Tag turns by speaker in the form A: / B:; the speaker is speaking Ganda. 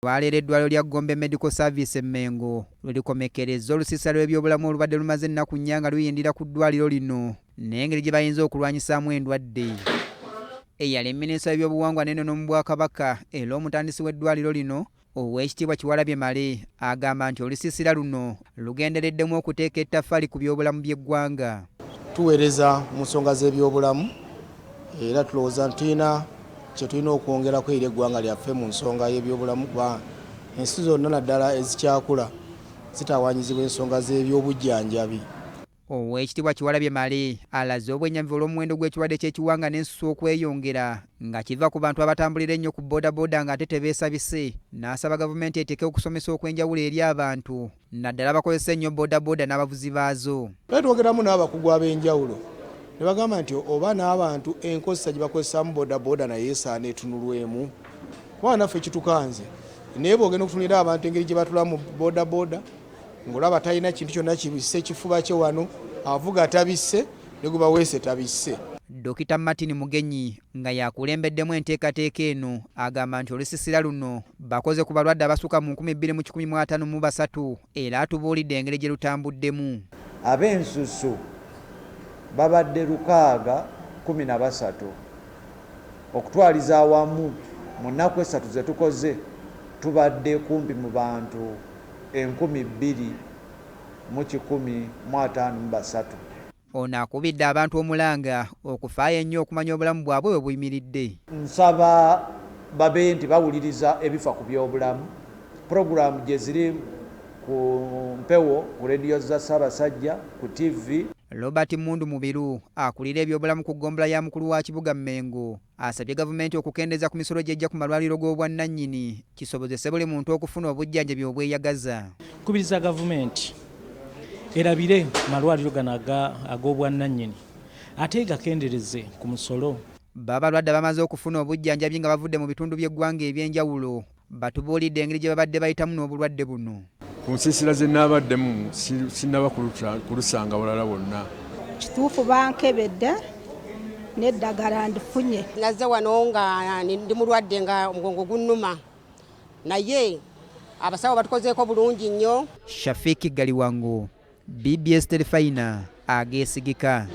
A: Lwaleero eddwaliro lya Gombe Medical Service e Mengo lulikomekereza olusiisira lw'ebyobulamu olubadde lumaze ennaku nnya nga luyindira ku ddwaliro lino n'engeri gye bayinza okulwanyisaamu endwadde. Eyali minisita w'ebyobuwangwa n'ennono mu Bwakabaka era omutandisi w'eddwaliro lino Oweekitiibwa Kiwalabye Male agamba nti olusiisira luno lugendereddemu okuteeka ettaffaali ku byobulamu by'eggwanga.
B: Tuweereza mu nsonga z'ebyobulamu era tulowooza nti tulina kye tulina okwongerako eri eggwanga lyaffe mu nsonga y'ebyobulamu kuba ensi zonna naddala ezikyakula zitawaanyizibwa ensonga z'ebyobujjanjabi.
A: Oweekitiibwa Kiwalabye Male alaze obwennyamivu olw'omuwendo gw'ekirwadde ky'ekiwanga n'ensusu okweyongera nga kiva ku bantu abatambulira ennyo ku bodaboda ng'ate tebeesabise, n'asaba gavumenti eteeke okusomesa okw'enjawulo eri abantu naddala abakozesa ennyo bodaboda n'abavuzi baazo.
B: Twogeramu n'abakugu ab'enjawulo ne bagamba nti oba n'abantu enkozesa gye bakozesaamu bodaboda naye esaana etunulwemu kuba naffe kitukanze naye bw'ogenda okutunulira abantu engeri gye batulamu bodaboda ng'olaba talina kintu kyonna kibisse ekifuba kye wano avuga tabisse ne gwe baweese tabisse.
A: Dokita Martin Mugenyi nga yakulembeddemu enteekateeka eno agamba nti olusiisira luno bakoze ku balwadde abasukka mu 2153 era atubuulidde engeri gye lutambuddemu.
C: Ab'ensusu babadde 613 okutwaliza awamu mu nnaku esatu ze tukoze tubadde kumpi mu bantu 2153.
A: Ono akubidde abantu omulanga okufaayo ennyo okumanya obulamu bwabwe bwe buyimiridde.
C: Nsaba babe nti bawuliriza ebifa ku byobulamu puroguramu gye ziri ku mpewo ku rediyo za Ssaabasajja ku TV.
A: Robert Mundu Mubiru akulira ebyobulamu ku ggombolola ya mukulu wa kibuga Mengo asabye gavumenti okukendeeza ku misolo gy'ejja ku malwaliro g'obwannannyini kisobozese buli muntu okufuna obujjanjabi obweyagaza.
D: Kubiriza gavumenti erabire malwaliro gano ag'obwannannyini ate gakendereze ku musolo.
A: Balwadde bamaze okufuna obujjanjabi nga bavudde mu bitundu by'eggwanga eby'enjawulo batubuulidde engeri gye babadde bayitamu n'obulwadde buno.
E: Ku nsiisira ze naabaddemu sinnaba kulusanga bulala bwonna.
F: Kituufu bankebedde n'eddagala ndifunye.
G: Nazze wano nga ndi mulwadde nga omugongo gunnuma naye abasawo batukozeeko bulungi nnyo.
A: Shafiki Galiwango, BBS Telefayina, ageesigika.